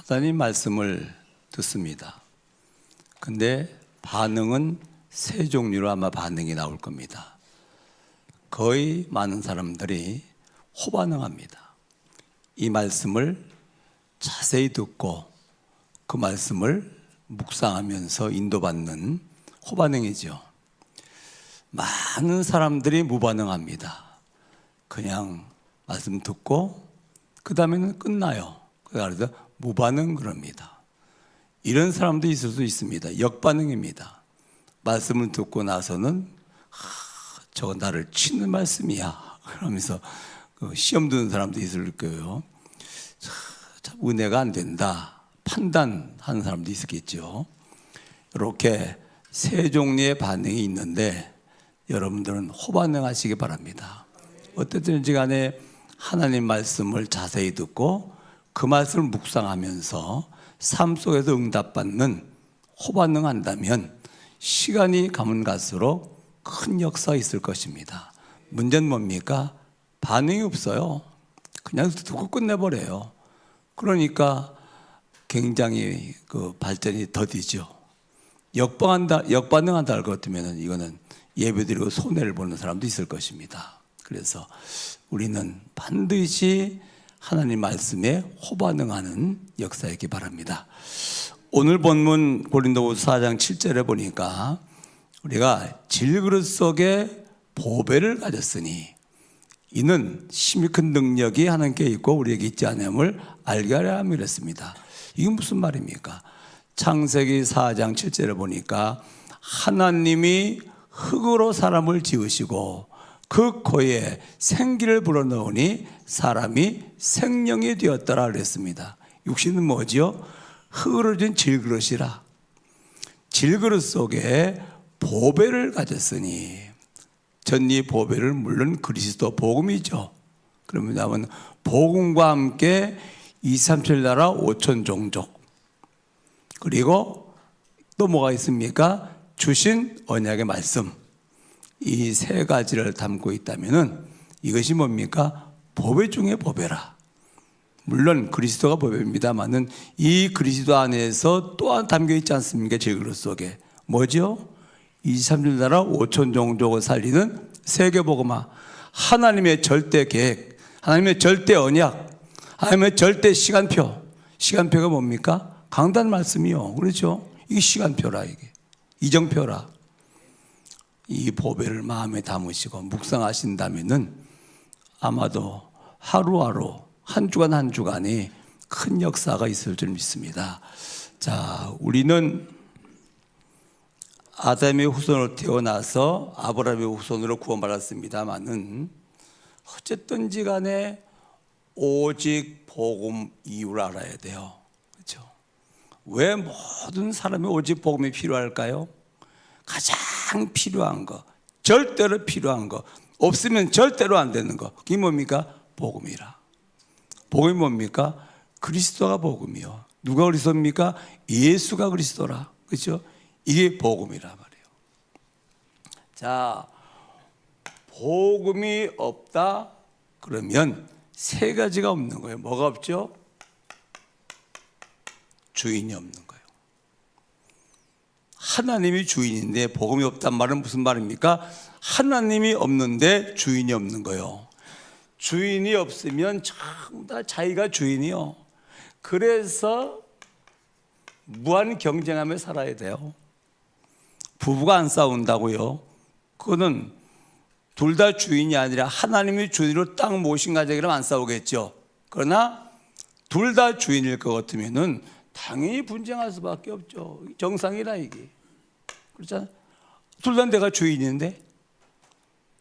하나님 말씀을 듣습니다. 근데 반응은 세 종류로 아마 반응이 나올 겁니다. 거의 많은 사람들이 호반응합니다. 이 말씀을 자세히 듣고 그 말씀을 묵상하면서 인도받는 호반응이죠. 많은 사람들이 무반응합니다. 그냥 말씀 듣고 그 다음에는 끝나요. 그래서 무반응 그럽니다. 이런 사람도 있을 수 있습니다. 역반응입니다. 말씀을 듣고 나서는 저거 나를 치는 말씀이야 그러면서 시험 드는 사람도 있을 거예요. 참 은혜가 안 된다 판단하는 사람도 있었겠죠. 이렇게 세 종류의 반응이 있는데 여러분들은 호반응하시기 바랍니다. 어쨌든지 간에 하나님 말씀을 자세히 듣고 그 말씀을 묵상하면서 삶 속에서 응답받는 호반응한다면 시간이 가면 갈수록 큰 역사가 있을 것입니다. 문제는 뭡니까? 반응이 없어요. 그냥 듣고 끝내버려요. 그러니까 굉장히 그 발전이 더디죠. 역반응한다 할 것 같으면 이거는 예배드리고 손해를 보는 사람도 있을 것입니다. 그래서 우리는 반드시 하나님 말씀에 호반응하는 역사이기 바랍니다. 오늘 본문 고린도후서 4장 7절에 보니까 우리가 질그릇 속에 보배를 가졌으니 이는 심히 큰 능력이 하나님께 있고 우리에게 있지 않음을 알게 하려 함이라 했습니다. 이게 무슨 말입니까? 창세기 4장 7절에 보니까 하나님이 흙으로 사람을 지으시고 그 코에 생기를 불어넣으니 사람이 생명이 되었더라 그랬습니다. 육신은 뭐지요? 흙으로 된 질그릇이라. 질그릇 속에 보배를 가졌으니 전이 보배를 물론 그리스도 복음이죠. 그러면 복음과 함께 2, 3, 7 나라 5천 종족 그리고 또 뭐가 있습니까? 주신 언약의 말씀 이 세 가지를 담고 있다면은 이것이 뭡니까? 보배 중에 보배라. 물론 그리스도가 보배입니다만은 이 그리스도 안에서 또한 담겨 있지 않습니까? 질그릇 속에 뭐죠? 23절 나라 5천 종족을 살리는 세계복음화. 하나님의 절대 계획, 하나님의 절대 언약, 하나님의 절대 시간표. 시간표가 뭡니까? 강단 말씀이요. 그렇죠? 이게 시간표라 이게. 이정표라. 이 보배를 마음에 담으시고 묵상하신다면은 아마도 하루하루 한 주간 한 주간이 큰 역사가 있을 줄 믿습니다. 자, 우리는 아담의 후손으로 태어나서 아브라함의 후손으로 구원받았습니다만은 어쨌든지 간에 오직 복음 이유를 알아야 돼요. 그렇죠? 왜 모든 사람이 오직 복음이 필요할까요? 가장 필요한 거, 절대로 필요한 거, 없으면 절대로 안 되는 거, 그게 뭡니까? 복음이라. 복음이 뭡니까? 그리스도가 복음이요. 누가 그리스도입니까? 예수가 그리스도라. 그렇죠? 이게 복음이라 말이에요. 자, 복음이 없다 그러면 세 가지가 없는 거예요. 뭐가 없죠? 주인이 없는 거예요. 하나님이 주인인데 복음이 없단 말은 무슨 말입니까? 하나님이 없는데 주인이 없는 거예요. 주인이 없으면 전부 다 자기가 주인이요. 그래서 무한 경쟁하며 살아야 돼요. 부부가 안 싸운다고요? 그거는 둘 다 주인이 아니라 하나님이 주인으로 딱 모신 가정이라면 안 싸우겠죠. 그러나 둘 다 주인일 것 같으면은 당연히 분쟁할 수밖에 없죠. 정상이라 이게. 그렇잖아요. 둘 다 내가 주인인데,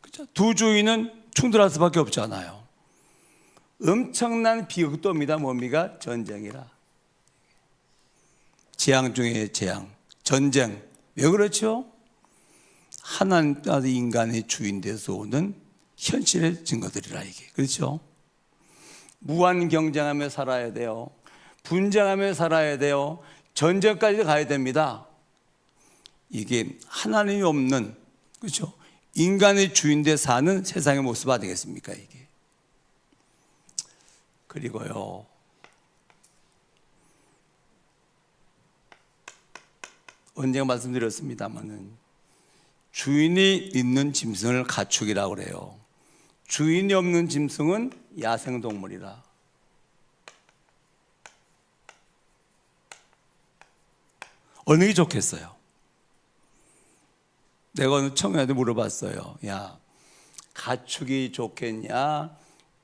그렇죠? 두 주인은 충돌할 수밖에 없잖아요. 엄청난 비극도입니다. 뭡니까? 전쟁이라. 재앙 중에 재앙, 전쟁. 왜 그렇죠? 하나님 따라 인간의 주인 돼서 오는 현실의 증거들이라 이게. 그렇죠? 무한 경쟁하며 살아야 돼요. 분쟁하며 살아야 돼요. 전쟁까지 가야 됩니다. 이게 하나님이 없는, 그렇죠? 인간의 주인돼 사는 세상의 모습 아니겠습니까 이게? 그리고요 언젠가 말씀드렸습니다마는 주인이 있는 짐승을 가축이라고 그래요. 주인이 없는 짐승은 야생동물이라. 어느 게 좋겠어요? 내가 어느 청년한테 물어봤어요. 야, 가축이 좋겠냐,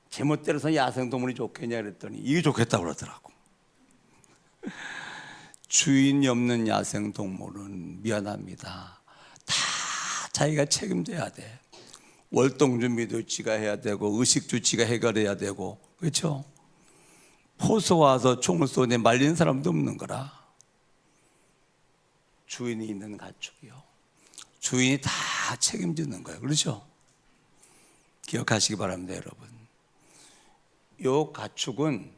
제멋대로서 야생동물이 좋겠냐 그랬더니 이게 좋겠다고 그러더라고. 주인이 없는 야생동물은 미안합니다. 다 자기가 책임져야 돼. 월동 준비도 지가 해야 되고 의식주 지가 해결해야 되고, 그렇죠? 포소 와서 총을 쏘내 말리는 사람도 없는 거라. 주인이 있는 가축이요, 주인이 다 책임지는 거예요. 그렇죠? 기억하시기 바랍니다, 여러분. 요 가축은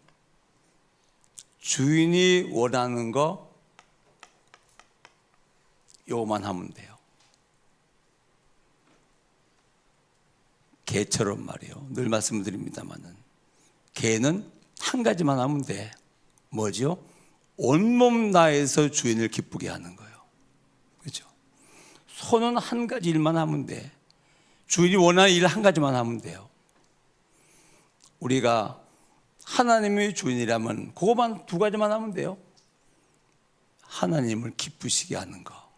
주인이 원하는 거 요만 하면 돼요. 개처럼 말이요. 늘 말씀드립니다만은 개는 한 가지만 하면 돼. 뭐죠? 온몸 다해서 주인을 기쁘게 하는 거예요. 그렇죠? 소는 한 가지 일만 하면 돼. 주인이 원하는 일 한 가지만 하면 돼요. 우리가 하나님의 주인이라면 그거만 두 가지만 하면 돼요. 하나님을 기쁘시게 하는 거,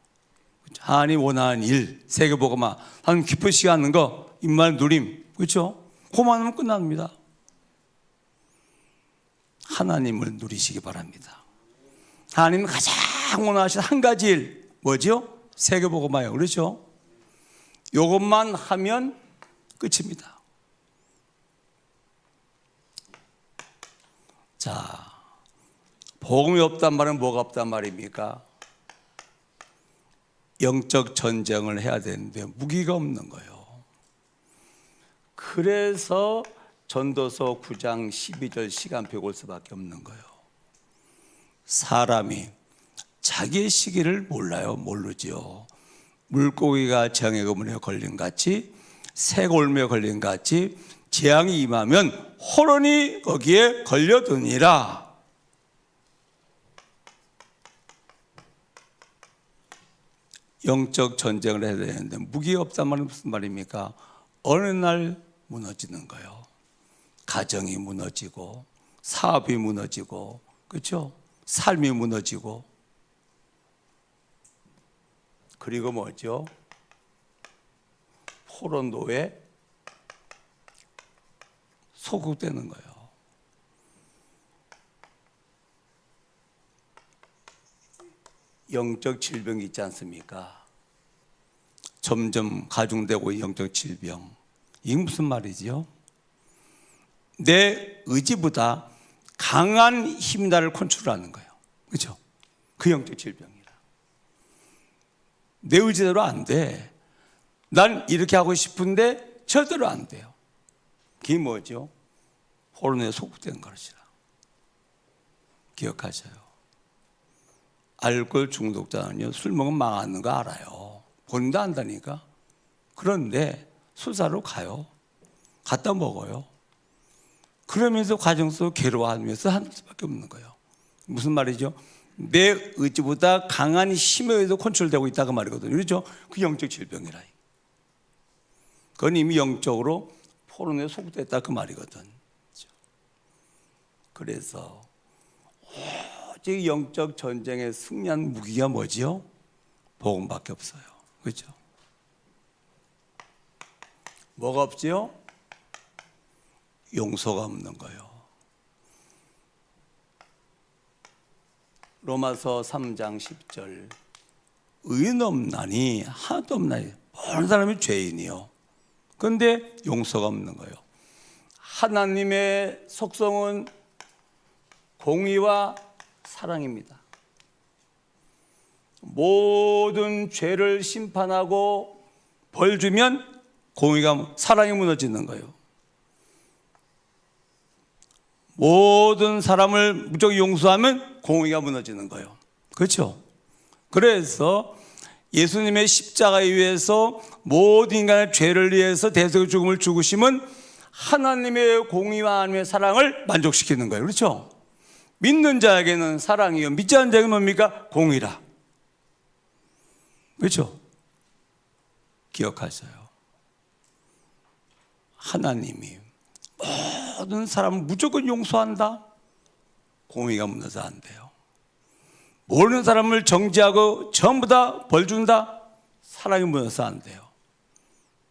하나님 원하는 일, 세계복음화, 하나님 기쁘시게 하는 거, 입만 누림, 그렇죠? 그거만 하면 끝납니다. 하나님을 누리시기 바랍니다. 하나님은 가장 원하시는 한 가지 일, 뭐죠? 세계복음화요, 그렇죠? 이것만 하면 끝입니다. 자, 복음이 없단 말은 뭐가 없단 말입니까? 영적 전쟁을 해야 되는데 무기가 없는 거예요. 그래서 전도서 9장 12절 시간표 올 수밖에 없는 거예요. 사람이 자기의 시기를 몰라요. 모르죠. 물고기가 재앙의 그물에 걸린 같이, 새가 올무에 걸린 같이 재앙이 임하면 호련히 거기에 걸려드니라. 영적 전쟁을 해야 되는데 무기가 없단 말은 무슨 말입니까? 어느 날 무너지는 거예요. 가정이 무너지고 사업이 무너지고, 그렇죠? 삶이 무너지고, 그리고 뭐죠? 포로노에 소극되는 거예요. 영적 질병이 있지 않습니까? 점점 가중되고 영적 질병. 이게 무슨 말이지요? 내 의지보다 강한 힘이 나를 컨트롤하는 거예요. 그렇죠? 그 영적 질병이라. 내 의지대로 안 돼. 난 이렇게 하고 싶은데 절대로 안 돼요. 그게 뭐죠? 포로노에 소극된 것이라. 기억하셔요. 알코올 중독자는요, 술 먹으면 망하는 거 알아요. 본인도 안다니까. 그런데 술사로 가요. 갖다 먹어요. 그러면서 과정 속 괴로워하면서 할 수밖에 없는 거예요. 무슨 말이죠? 내 의지보다 강한 힘에 의해서 컨트롤되고 있다 그 말이거든요. 그렇죠? 그 영적 질병이라. 그건 이미 영적으로 포로노에 소극됐다 그 말이거든. 그래서 오직 영적 전쟁에 승리한 무기가 뭐지요? 복음밖에 없어요. 그렇죠? 뭐가 없지요? 용서가 없는 거예요. 로마서 3장 10절 의인 없나니 하나도 없나니 모든 사람이 죄인이요. 그런데 용서가 없는 거예요. 하나님의 속성은 공의와 사랑입니다. 모든 죄를 심판하고 벌 주면 공의가, 사랑이 무너지는 거예요. 모든 사람을 무조건 용서하면 공의가 무너지는 거예요. 그렇죠? 그래서 예수님의 십자가에 의해서 모든 인간의 죄를 위해서 대속의 죽음을 죽으심은 하나님의 공의와 하나님의 사랑을 만족시키는 거예요. 그렇죠? 믿는 자에게는 사랑이요, 믿지 않는 자에게는 뭡니까? 공의라. 그렇죠? 기억하세요. 하나님이 모든 사람을 무조건 용서한다? 공의가 무너져 안 돼요. 모르는 사람을 정죄하고 전부 다 벌 준다? 사랑이 무너져 안 돼요.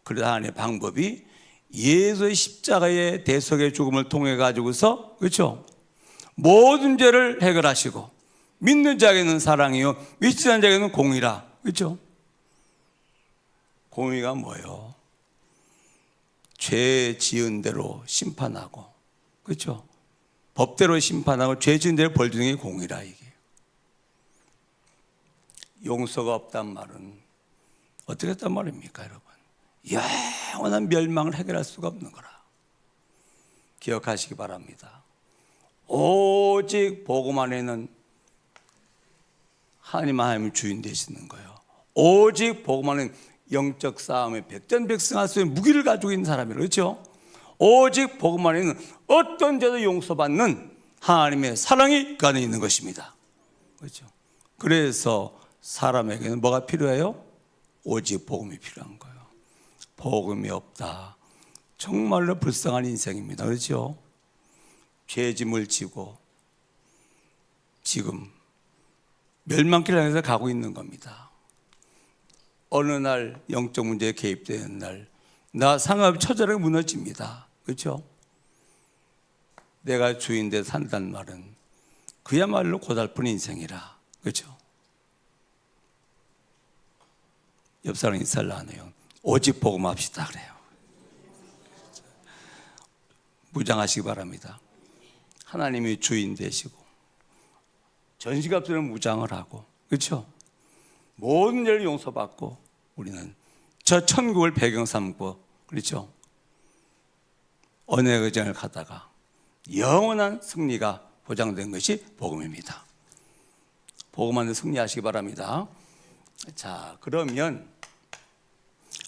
그래서 하나님의 방법이 예수의 십자가의 대속의 죽음을 통해 가지고서, 그렇죠? 모든 죄를 해결하시고, 믿는 자에게는 사랑이요 믿지 않는 자에게는 공의라. 그렇죠? 공의가 뭐예요? 죄 지은 대로 심판하고, 그렇죠? 법대로 심판하고 죄 지은 대로 벌 주는 게 공의라. 이게 용서가 없단 말은 어떻게 했단 말입니까, 여러분? 영원한 멸망을 해결할 수가 없는 거라. 기억하시기 바랍니다. 오직 복음 안에는 하나님이 주인 되시는 거예요. 오직 복음 안에는 영적 싸움에 백전백승할 수 있는 무기를 가지고 있는 사람이에요. 그렇죠? 오직 복음 안에는 어떤 죄도 용서받는 하나님의 사랑이 그 안에 있는 것입니다. 그렇죠? 그래서 사람에게는 뭐가 필요해요? 오직 복음이 필요한 거예요. 복음이 없다, 정말로 불쌍한 인생입니다. 그렇죠? 죄짐을 지고 지금 멸망길 향해서 가고 있는 겁니다. 어느 날 영적 문제에 개입되는 날, 나 상업이 처절하게 무너집니다. 그렇죠? 내가 주인 돼 산다는 말은 그야말로 고달픈 인생이라. 그렇죠? 옆 사람 인사를 하네요. 오직 복음합시다 그래요. 무장하시기 바랍니다. 하나님이 주인 되시고 전시갑들은 무장을 하고, 그렇죠? 모든 죄를 용서받고 우리는 저 천국을 배경 삼고, 그렇죠? 언약의 전을 가다가 영원한 승리가 보장된 것이 복음입니다. 복음 안에 승리하시기 바랍니다. 자, 그러면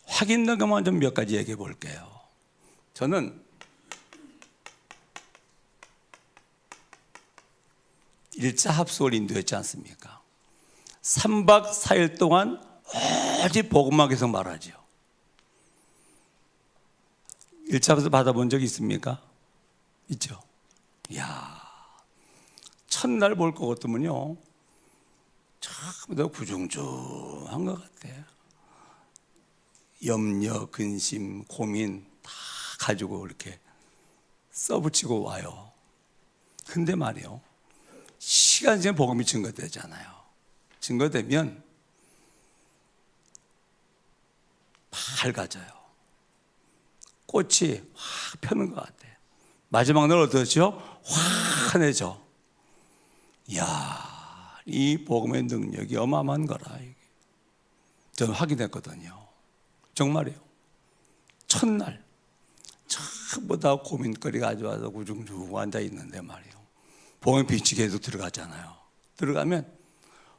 확인된 것만 좀 몇 가지 얘기해 볼게요. 저는 1차 합숙을 인도했지 않습니까? 3박 4일 동안 오직 복음만 계속 말하죠. 1차 합숙 받아본 적 있습니까? 있죠. 이야, 첫날 볼 것 같으면요, 전부 다 구중중한 것 같아요. 염려, 근심, 고민 다 가지고 이렇게 써붙이고 와요. 근데 말이요, 시간 지나면 복음이 증거되잖아요. 증거되면 밝아져요. 꽃이 확 펴는 것 같아요. 마지막 날 어떠죠? 환해져. 이야, 이 복음의 능력이 어마어마한 거라. 저는 확인했거든요. 정말이에요. 첫날 전부 다 고민거리가 가져와서 구중중 앉아 있는데 말이에요, 복음의 빛이 계속 들어가잖아요. 들어가면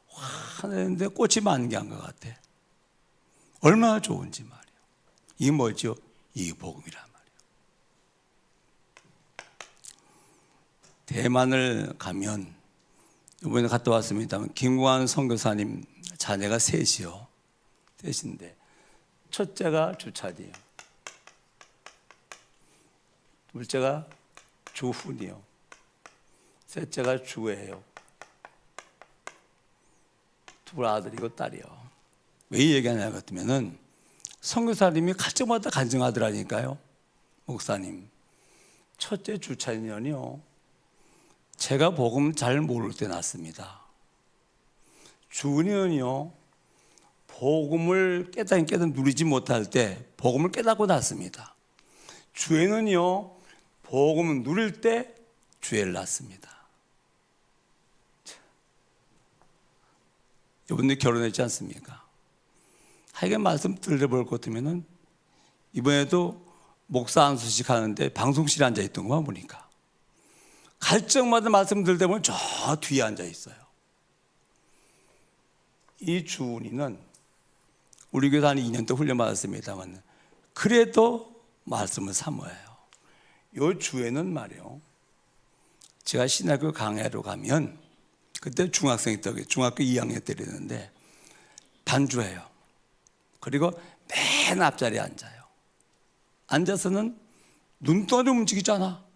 환했는데 꽃이 만개한 것 같아. 얼마나 좋은지 말이에요. 이게 뭐죠? 이 복음이란 말이에요. 대만을 가면, 이번에 갔다 왔습니다만, 김구환 선교사님 자녀가 셋이요. 셋인데 첫째가 주찬이요, 둘째가 주훈이요, 셋째가 주애요. 두 아들이고 딸이요. 왜 이 얘기하냐 같으면은 선교사님이 갈 때마다 간증하더라니까요. 목사님, 첫째 주찬이는요, 제가 복음 잘 모를 때 낳습니다. 주은이는요, 복음을 깨닫 누리지 못할 때 복음을 깨닫고 낳습니다. 주애는요, 복음을 누릴 때 주애를 낳습니다. 이번에 결혼했지 않습니까? 하여간 말씀 들려볼 것 같으면은 이번에도 목사 안수식 하는데 방송실에 앉아 있던 것만 보니까 갈 적마다 말씀 들다 보면 저 뒤에 앉아 있어요. 이 주은이는 우리 교회에서 한 2년 동안 훈련 받았습니다만 그래도 말씀을 사모해요. 요 주에는 말이요, 제가 신학교 강의하러 가면 그때 중학생이 중학교 2학년 때리는데 반주해요. 그리고 맨 앞자리에 앉아요. 앉아서는 눈동자도 움직이잖아.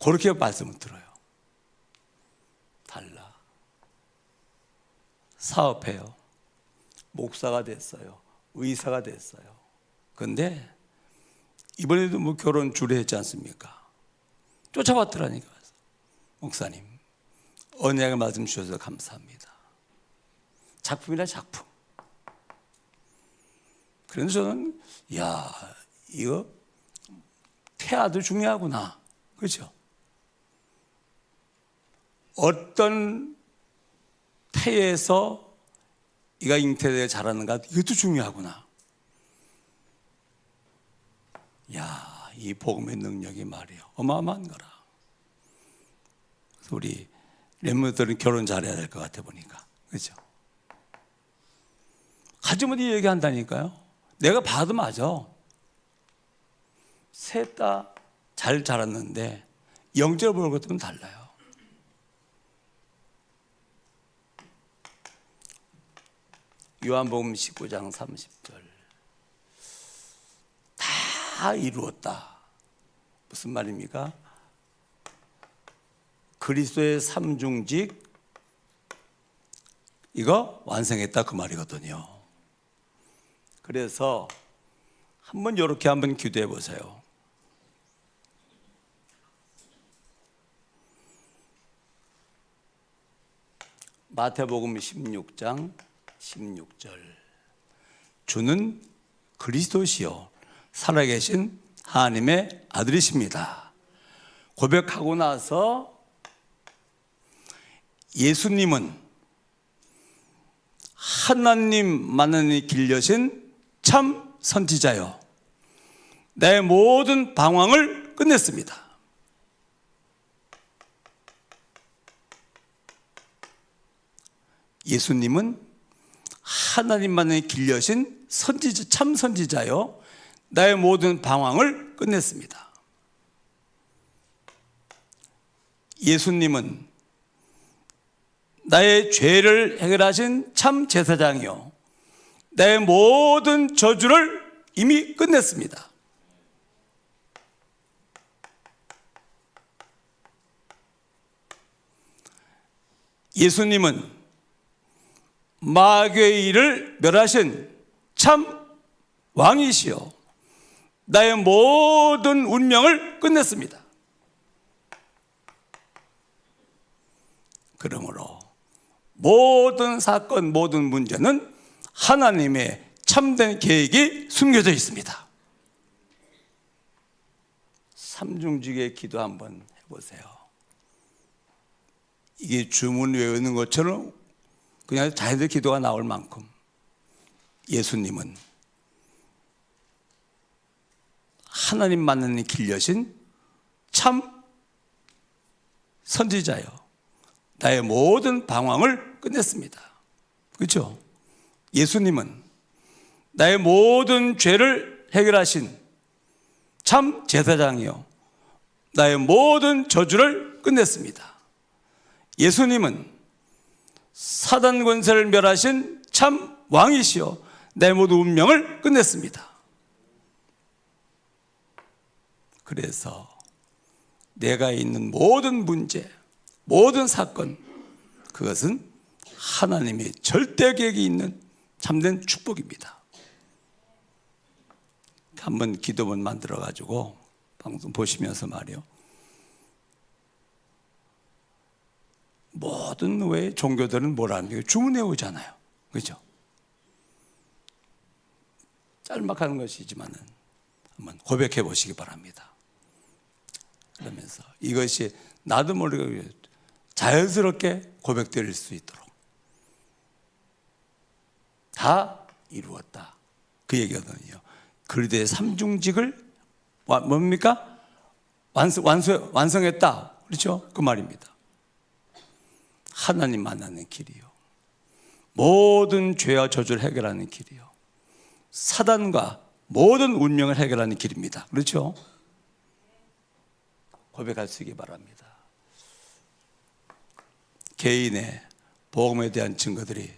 그렇게 말씀을 들어요. 달라. 사업해요. 목사가 됐어요. 의사가 됐어요. 그런데 이번에도 뭐 결혼 주례했지 않습니까? 쫓아왔더라니까. 목사님, 언약의 말씀 주셔서 감사합니다. 작품이라 작품. 그래서 저는 이거 태아도 중요하구나. 그렇죠? 어떤 태에서 이가 잉태되어 자라는가, 이것도 중요하구나. 이 복음의 능력이 말이에요. 어마어마한 거라. 그래서 우리 렘너들은 결혼 잘해야 될 것 같아 보니까. 그렇죠? 가지못해 얘기한다니까요. 내가 봐도 맞아. 셋 다 잘 자랐는데 영적으로 보는 것들은 달라요. 요한복음 19장 30절. 다 이루었다. 무슨 말입니까? 그리스도의 삼중직 이거 완성했다 그 말이거든요. 그래서 한번 이렇게 한번 기도해 보세요. 마태복음 16장 16절. 주는 그리스도시요 살아계신 하나님의 아들이십니다. 고백하고 나서 예수님은 하나님만이 길려신 참 선지자요 내 모든 방황을 끝냈습니다. 예수님은 하나님만이 길려신 선지자, 참 선지자요 나의 모든 방황을 끝냈습니다. 예수님은 나의 죄를 해결하신 참 제사장이요 나의 모든 저주를 이미 끝냈습니다. 예수님은 마귀의 일을 멸하신 참 왕이시요 나의 모든 운명을 끝냈습니다. 그러므로 모든 사건, 모든 문제는 하나님의 참된 계획이 숨겨져 있습니다. 삼중직의 기도 한번 해보세요. 이게 주문 외우는 것처럼 그냥 자기들 기도가 나올 만큼 예수님은 하나님만이 길려신 참 선지자요 나의 모든 방황을 끝냈습니다. 그렇죠? 예수님은 나의 모든 죄를 해결하신 참 제사장이요 나의 모든 저주를 끝냈습니다. 예수님은 사단 권세를 멸하신 참 왕이시요 내 모든 운명을 끝냈습니다. 그래서 내가 있는 모든 문제, 모든 사건, 그것은 하나님의 절대 계획이 있는 참된 축복입니다. 한번 기도문 만들어 가지고 방송 보시면서 말이요. 모든 왜 종교들은 뭐라 합니까? 주문해 오잖아요. 그렇죠? 짤막한 것이지만은 한번 고백해 보시기 바랍니다. 그러면서 이것이 나도 모르게 자연스럽게 고백드릴 수 있도록 다 이루었다. 그 얘기거든요. 그리스도의 삼중직을 뭡니까? 완성했다. 그렇죠? 그 말입니다. 하나님 만나는 길이요. 모든 죄와 저주를 해결하는 길이요. 사단과 모든 운명을 해결하는 길입니다. 그렇죠? 고백할 수 있기 바랍니다. 개인의 복음에 대한 증거들이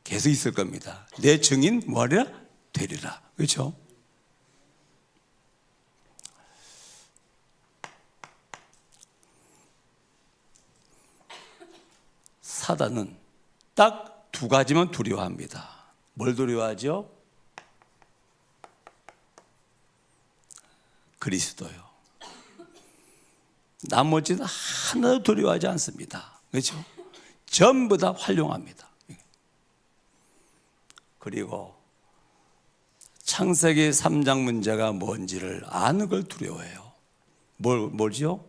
계속 있을 겁니다. 내 증인 뭐하리라? 되리라. 그렇죠? 사단은 딱 두 가지만 두려워합니다. 뭘 두려워하죠? 그리스도요. 나머지는 하나도 두려워하지 않습니다. 그렇죠? 전부 다 활용합니다. 그리고 창세기 3장 문제가 뭔지를 아는 걸 두려워해요. 뭐죠?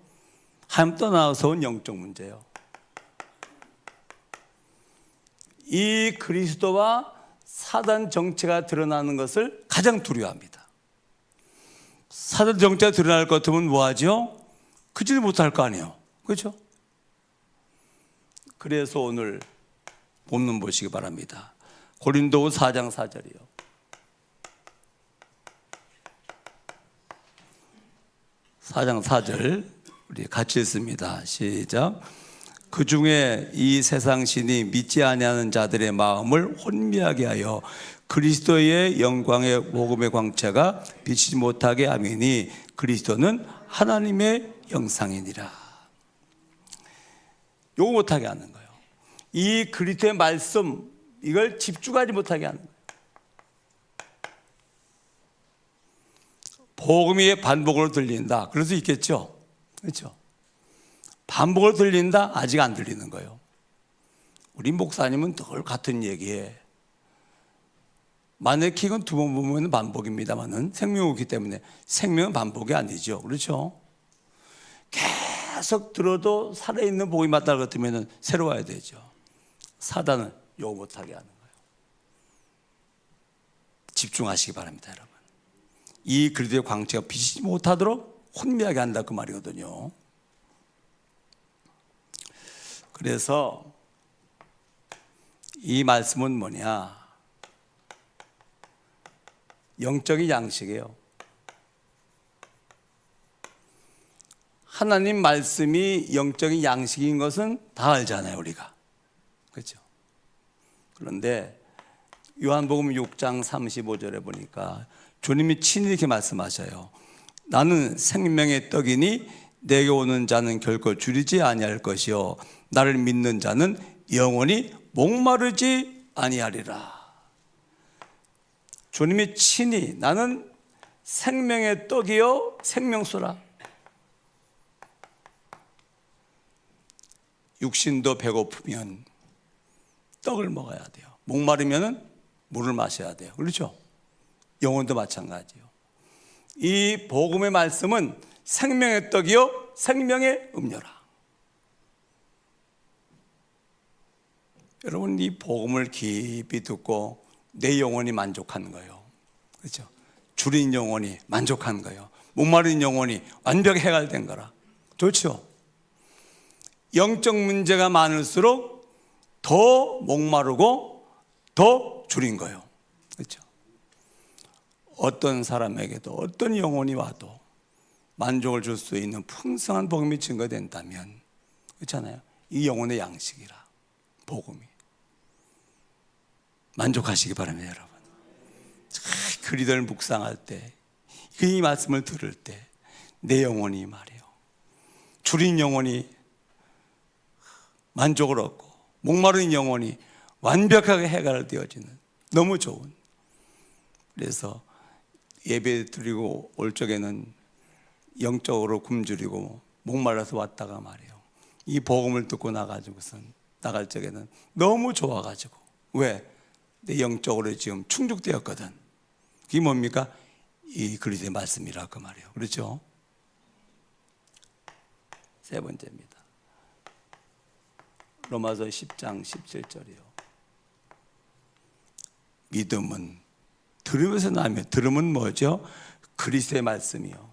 하나님 떠나서 온 영적 문제요. 이 그리스도와 사단 정체가 드러나는 것을 가장 두려워합니다. 사단 정체가 드러날 것 같으면 뭐하죠? 그지를 못할 거 아니에요. 그렇죠? 그래서 오늘 본문 보시기 바랍니다. 고린도후 4장 4절이요. 4장 4절 우리 같이 읽습니다. 시작. 그 중에 이 세상 신이 믿지 아니하는 자들의 마음을 혼미하게 하여 그리스도의 영광의 복음의 광채가 비치지 못하게 하미니 그리스도는 하나님의 형상이니라. 요거 못하게 하는 거예요. 이 그리스도의 말씀 이걸 집중하지 못하게 하는 거예요. 복음이 반복으로 들린다. 그럴 수 있겠죠. 그렇죠. 반복으로 들린다? 아직 안 들리는 거예요. 우리 목사님은 늘 같은 얘기해. 마네킹은 두 번 보면 반복입니다만은 생명이 없기 때문에 생명은 반복이 아니죠. 그렇죠? 계속 들어도 살아있는 복음이 맞다 같으면 새로워야 되죠. 사단은 요거 못하게 하는 거예요. 집중하시기 바랍니다, 여러분. 이 그리스도의 광채가 비치지 못하도록 혼미하게 한다 그 말이거든요. 그래서 이 말씀은 뭐냐? 영적인 양식이에요. 하나님 말씀이 영적인 양식인 것은 다 알잖아요, 우리가. 그렇죠? 그런데 요한복음 6장 35절에 보니까 주님이 친히 이렇게 말씀하셔요. 나는 생명의 떡이니 내게 오는 자는 결코 줄이지 아니할 것이요 나를 믿는 자는 영원히 목마르지 아니하리라. 주님이 친히 나는 생명의 떡이요 생명수라. 육신도 배고프면 떡을 먹어야 돼요. 목마르면 물을 마셔야 돼요. 그렇죠? 영혼도 마찬가지예요. 이 복음의 말씀은 생명의 떡이요 생명의 음료라. 여러분 이 복음을 깊이 듣고 내 영혼이 만족하는 거예요. 그렇죠? 줄인 영혼이 만족하는 거예요. 목마른 영혼이 완벽히 해결된 거라. 좋죠? 영적 문제가 많을수록 더 목마르고 더 줄인 거예요. 그렇죠? 어떤 사람에게도 어떤 영혼이 와도 만족을 줄 수 있는 풍성한 복음이 증거된다면 그렇잖아요. 이 영혼의 양식이라 복음이 만족하시기 바랍니다, 여러분. 그리스도를 묵상할 때, 이 말씀을 들을 때 내 영혼이 말이에요. 줄인 영혼이 만족을 얻고 목마른 영혼이 완벽하게 해결되어지는 너무 좋은. 그래서 예배 드리고 올 적에는 영적으로 굶주리고 목말라서 왔다가 말이에요. 이 복음을 듣고 나가지고선 나갈 적에는 너무 좋아가지고 왜? 내 영적으로 지금 충족되었거든. 그게 뭡니까? 이 그리스도의 말씀이라 그 말이에요. 그렇죠? 세 번째입니다. 로마서 10장 17절이요. 믿음은 들으면서 나면 들음은 뭐죠? 그리스도의 말씀이요.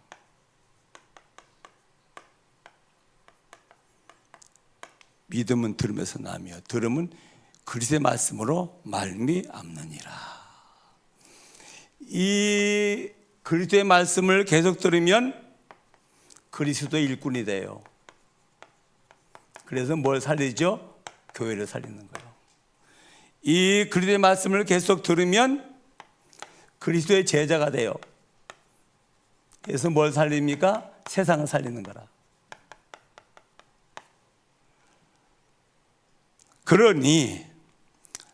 믿음은 들으면서 나며 들음은 그리스도의 말씀으로 말미암느니라. 이 그리스도의 말씀을 계속 들으면 그리스도의 일꾼이 돼요. 그래서 뭘 살리죠? 교회를 살리는 거예요. 이 그리스도의 말씀을 계속 들으면 그리스도의 제자가 돼요. 그래서 뭘 살립니까? 세상을 살리는 거라. 그러니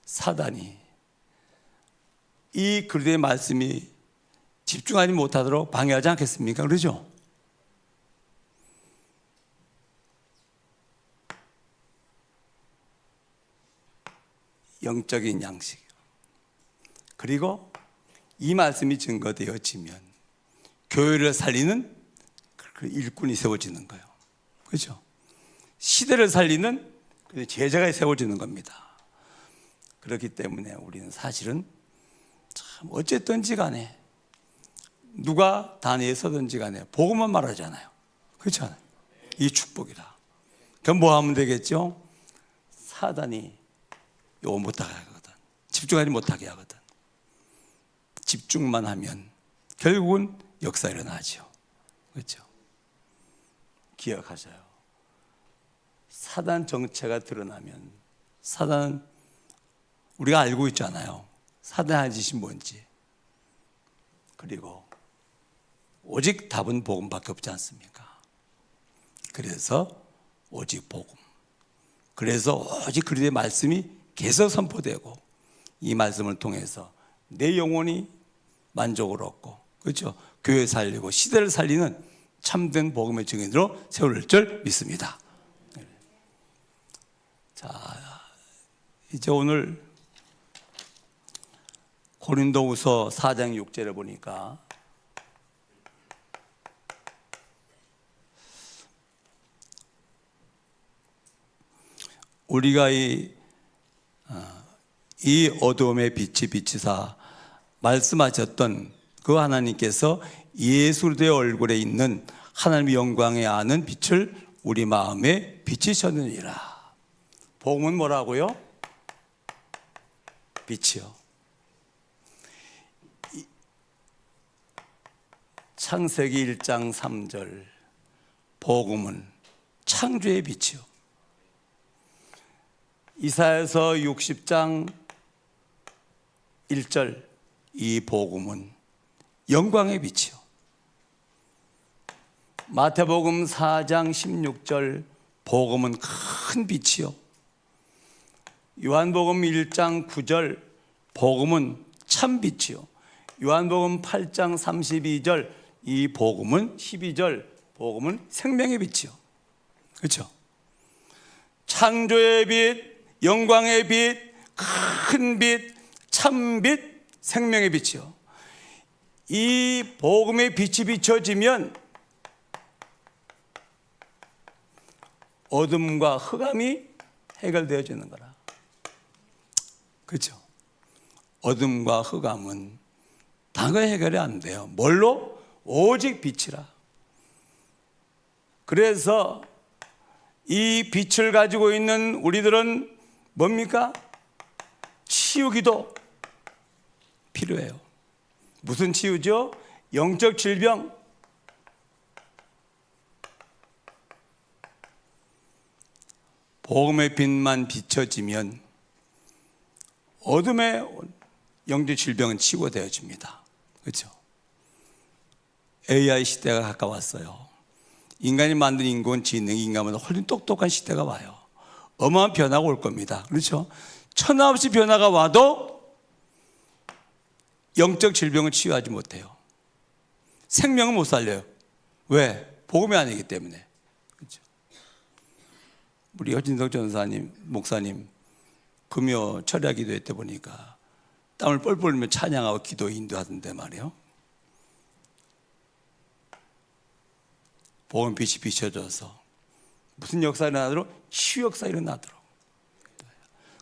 사단이 이 그리스도의 말씀이 집중하지 못하도록 방해하지 않겠습니까? 그러죠? 영적인 양식. 그리고 이 말씀이 증거되어지면 교회를 살리는 그 일꾼이 세워지는 거예요. 그렇죠? 시대를 살리는 제자가 세워지는 겁니다. 그렇기 때문에 우리는 사실은 참 어쨌든지 간에 누가 단위에 서든지 간에 복음만 말하잖아요. 그렇지 않아요? 이 축복이다. 그럼 뭐 하면 되겠죠? 사단이 요거 못하게 하거든. 집중하지 못하게 하거든. 집중만 하면 결국은 역사 일어나죠. 그렇죠? 기억하셔요. 사단 정체가 드러나면 사단은 우리가 알고 있잖아요. 사단의 짓이 뭔지. 그리고 오직 답은 복음밖에 없지 않습니까? 그래서 오직 복음. 그래서 오직 그리스도의 말씀이 계속 선포되고 이 말씀을 통해서 내 영혼이 만족을 얻고, 그렇죠? 교회 살리고 시대를 살리는 참된 복음의 증인으로 세울 줄 믿습니다. 자, 이제 오늘 고린도후서 4장 6절을 보니까 우리가 이 어두움의 빛이 비치사 말씀하셨던 그 하나님께서 예수 그리스도의 얼굴에 있는 하나님의 영광에 아는 빛을 우리 마음에 비치셨느니라. 복음은 뭐라고요? 빛이요. 창세기 1장 3절 복음은 창조의 빛이요. 이사야서 60장 1절 이 복음은 영광의 빛이요. 마태복음 4장 16절 복음은 큰 빛이요. 요한복음 1장 9절 복음은 참 빛이요. 요한복음 8장 32절 이 복음은 12절 복음은 생명의 빛이요. 그렇죠? 창조의 빛, 영광의 빛, 큰 빛, 참 빛, 생명의 빛이요. 이 복음의 빛이 비춰지면 어둠과 흑암이 해결되어지는 거라. 그렇죠? 어둠과 흑암은 당연히 해결이 안 돼요. 뭘로? 오직 빛이라. 그래서 이 빛을 가지고 있는 우리들은 뭡니까? 치유기도 필요해요. 무슨 치유죠? 영적 질병. 복음의 빛만 비춰지면 어둠의 영적 질병은 치유되어집니다. 그렇죠? AI 시대가 가까웠어요. 인간이 만든 인공지능, 인간보다 훨씬 똑똑한 시대가 와요. 어마어마한 변화가 올 겁니다. 그렇죠? 천하없이 변화가 와도 영적 질병을 치유하지 못해요. 생명은 못 살려요. 왜? 복음이 아니기 때문에. 그렇죠? 우리 허진석 전사님, 목사님 금요 철야 기도회 때 보니까 땀을 뻘뻘 흘리며 찬양하고 기도 인도하던데 말이에요. 복음 빛이 비춰져서 무슨 역사가 일어나도록? 치유 역사가 일어나도록.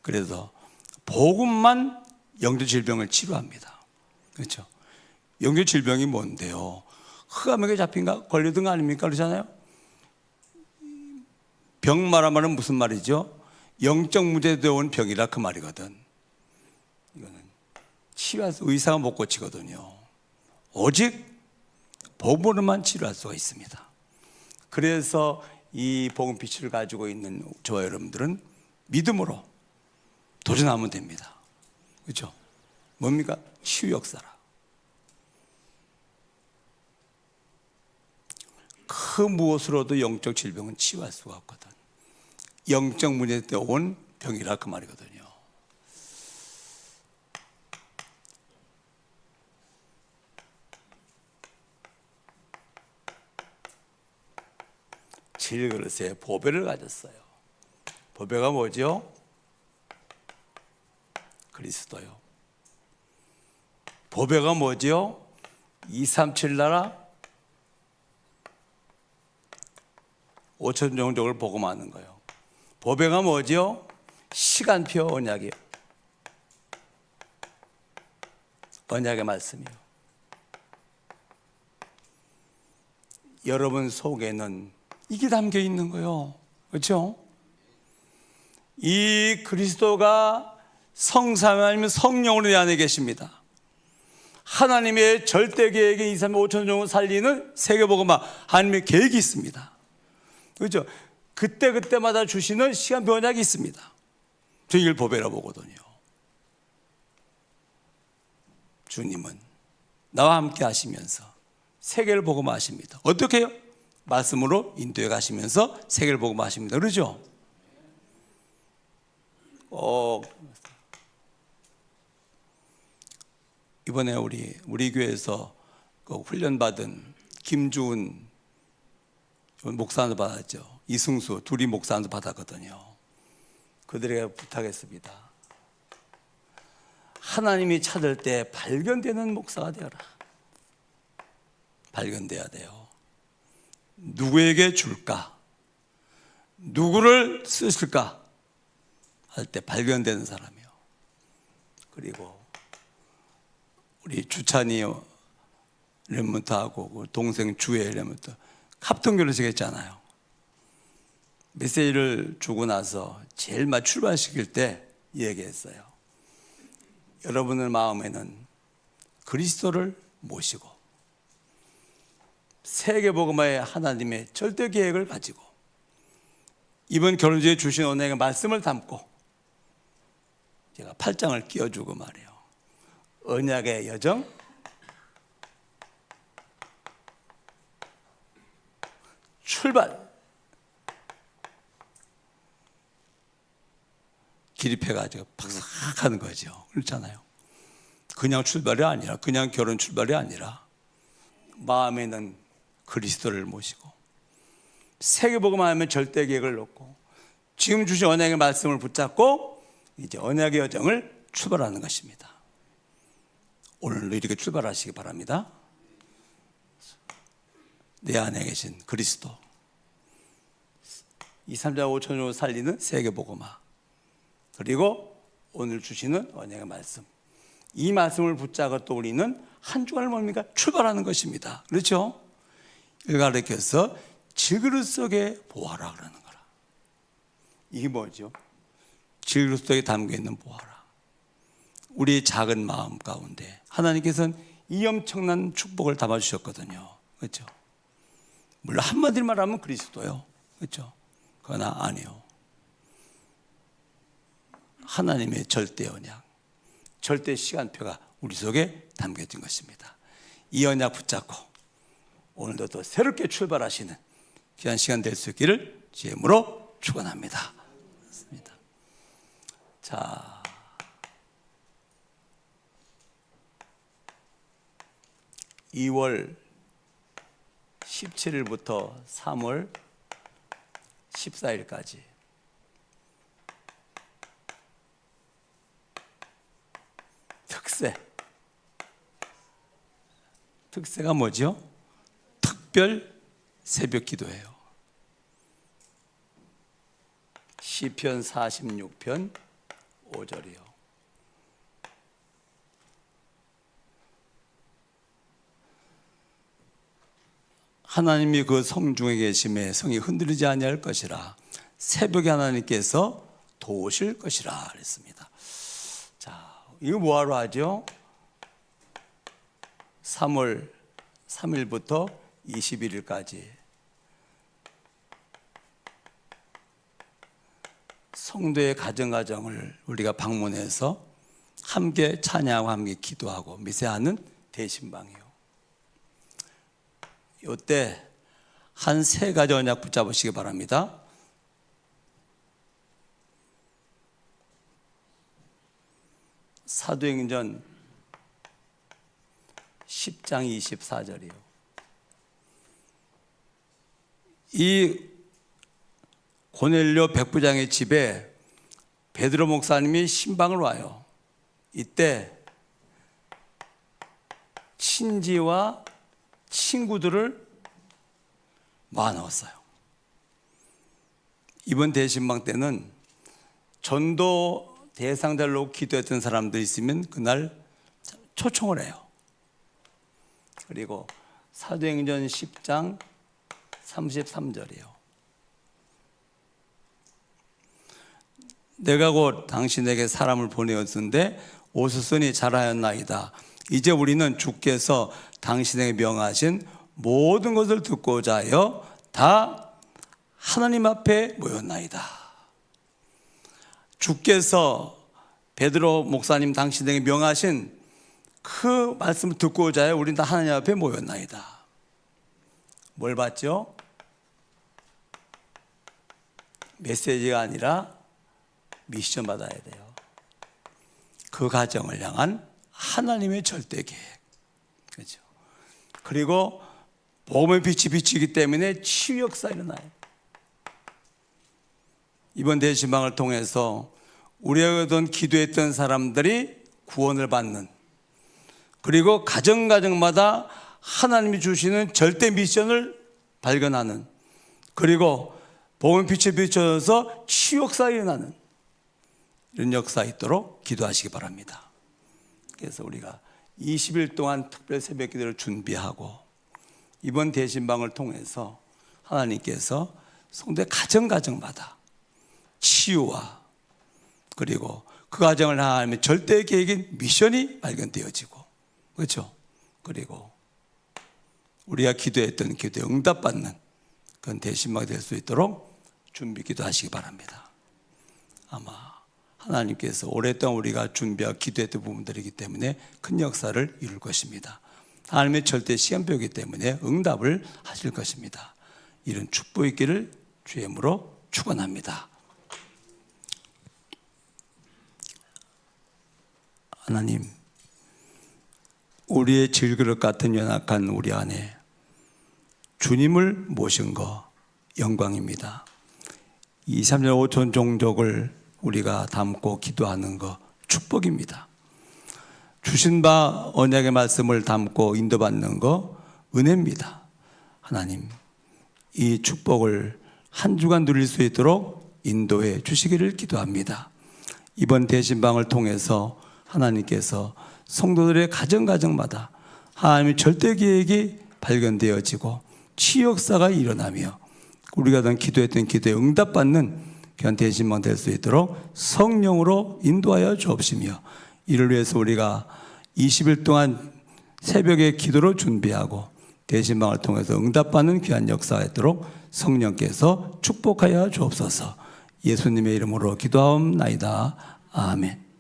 그래서 복음만 영적 질병을 치료합니다. 그렇죠? 영적 질병이 뭔데요? 흑암에게 잡힌가 걸려든 거 아닙니까? 그러잖아요. 병 말하면 무슨 말이죠? 영적 문제되어 온 병이라 그 말이거든. 이거는 치료해서 의사가 못 고치거든요. 오직 복음으로만 치료할 수가 있습니다. 그래서 이 복음 빛을 가지고 있는 저와 여러분들은 믿음으로 도전하면 됩니다. 그렇죠? 뭡니까? 치유 역사라. 그 무엇으로도 영적 질병은 치유할 수가 없거든. 영적 문제 때문에 온 병이라 그 말이거든요. 질그릇에 보배를 가졌어요. 보배가 뭐죠? 그리스도요. 보배가 뭐죠? 237 나라 5천 종족을 복음하는 거예요. 보배가 뭐죠? 시간표 언약이에요. 언약의 말씀이요. 여러분 속에는 이게 담겨 있는 거예요. 그렇죠? 이 그리스도가 성삼위 아니면 성령으로 내 안에 계십니다. 하나님의 절대 계획에 2, 3, 5천 종을 살리는 세계복음화 하나님의 계획이 있습니다. 그렇죠? 그때마다 주시는 시간 변약이 있습니다. 저 이걸 보배라 보거든요. 주님은 나와 함께 하시면서 세계를 복음화하십니다. 어떻게 해요? 말씀으로 인도해 가시면서 세계를 복음화하십니다. 그러죠? 이번에 우리 교회에서 그 훈련받은 김주은 목사도 받았죠. 이승수 둘이 목사도 받았거든요. 그들에게 부탁했습니다. 하나님이 찾을 때 발견되는 목사가 되어라. 발견돼야 돼요. 누구에게 줄까? 누구를 쓰실까? 할 때 발견되는 사람이요. 그리고 우리 주찬이 렘먼트하고 동생 주의 렘먼트 합동교를 했잖아요. 메시지를 주고 나서 제일 막 출발시킬 때 얘기했어요. 여러분의 마음에는 그리스도를 모시고 세계복음화의 하나님의 절대 계획을 가지고 이번 결혼주에 주신 은혜의 말씀을 담고 제가 8장을 끼워주고 말해요. 언약의 여정, 출발. 기립해가지고 팍팍 하는 거죠. 그렇잖아요. 그냥 출발이 아니라, 그냥 결혼 출발이 아니라 마음에는 그리스도를 모시고 세계복음화하면 절대 계획을 놓고 지금 주신 언약의 말씀을 붙잡고 이제 언약의 여정을 출발하는 것입니다. 오늘도 이렇게 출발하시기 바랍니다. 내 안에 계신 그리스도 2, 3, 4, 5천을 살리는 세계복음화, 그리고 오늘 주시는 언약의 말씀, 이 말씀을 붙잡아 또 우리는 한 주간을 뭡니까? 출발하는 것입니다. 그렇죠? 이걸 가르쳐서 질그릇 속에 보아라 그러는 거라. 이게 뭐죠? 질그릇 속에 담겨있는 보아라. 우리 작은 마음 가운데 하나님께서는 이 엄청난 축복을 담아주셨거든요. 그렇죠? 물론 한마디로 말하면 그리스도요. 그렇죠? 그러나 아니요. 하나님의 절대 언약, 절대 시간표가 우리 속에 담겨진 것입니다. 이 언약 붙잡고 오늘도 더 새롭게 출발하시는 귀한 시간 될 수 있기를 주님으로 축원합니다. 자, (2월 17일부터) (3월 14일까지) 특세가 뭐죠? 특별 새벽 기도예요. 시편 46편 5절이요. 하나님이 그 성 중에 계심에 성이 흔들리지 아니할 것이라, 새벽에 하나님께서 도우실 것이라 그랬습니다. 자, 이거 뭐하러 하죠? 3월 3일부터 21일까지 성도의 가정을 우리가 방문해서 함께 찬양하고 함께 기도하고 미세하는 대신방이요. 이때 한 세 가지 언약 붙잡으시기 바랍니다. 사도행전 10장 24절이요. 이 고넬료 백부장의 집에 베드로 목사님이 신방을 와요. 이때 친지와 친구들을 모아넣었어요. 이번 대신방 때는 전도 대상자로 기도했던 사람들이 있으면 그날 초청을 해요. 그리고 사도행전 10장 33절이요. 내가 곧 당신에게 사람을 보내었는데 오셨으니 잘하였나이다. 이제 우리는 주께서 당신에게 명하신 모든 것을 듣고자 하여 다 하나님 앞에 모였나이다. 주께서 베드로 목사님 당신에게 명하신 그 말씀을 듣고자 하여 우리는 다 하나님 앞에 모였나이다. 뭘 받죠? 메시지가 아니라 미션 받아야 돼요. 그 가정을 향한 하나님의 절대 계획. 그렇죠? 그리고 복음의 빛이 비치기 때문에 치유 역사가 일어나요. 이번 대신방을 통해서 우리가 그동안 기도했던 사람들이 구원을 받는, 그리고 가정마다 하나님이 주시는 절대 미션을 발견하는, 그리고 복음의 빛에 비춰서 치유 역사가 일어나는 이런 역사가 있도록 기도하시기 바랍니다. 그래서 우리가 20일 동안 특별 새벽 기도를 준비하고 이번 대신방을 통해서 하나님께서 성도의 가정마다 치유와 그리고 그 가정을 향하면 절대 계획인 미션이 발견되어지고, 그렇죠? 그리고 우리가 기도했던 기도에 응답받는 그런 대신방이 될 수 있도록 준비 기도하시기 바랍니다. 아마 하나님께서 오랫동안 우리가 준비하고 기도했던 부분들이기 때문에 큰 역사를 이룰 것입니다. 하나님의 절대 시간표이기 때문에 응답을 하실 것입니다. 이런 축복이 있기를 주의 이름으로 축원합니다. 하나님, 우리의 질그릇 같은 연약한 우리 안에 주님을 모신 거 영광입니다. 2, 3년 5천 종족을 우리가 담고 기도하는 거 축복입니다. 주신 바 언약의 말씀을 담고 인도받는 거 은혜입니다. 하나님, 이 축복을 한 주간 누릴 수 있도록 인도해 주시기를 기도합니다. 이번 대신방을 통해서 하나님께서 성도들의 가정마다 하나님의 절대 계획이 발견되어지고 치유 역사가 일어나며 우리가 기도했던 기도에 응답받는 귀한 대신방 될 수 있도록 성령으로 인도하여 주옵시며, 이를 위해서 우리가 20일 동안 새벽에 기도로 준비하고 대신방을 통해서 응답받는 귀한 역사가 있도록 성령께서 축복하여 주옵소서. 예수님의 이름으로 기도하옵나이다. 아멘.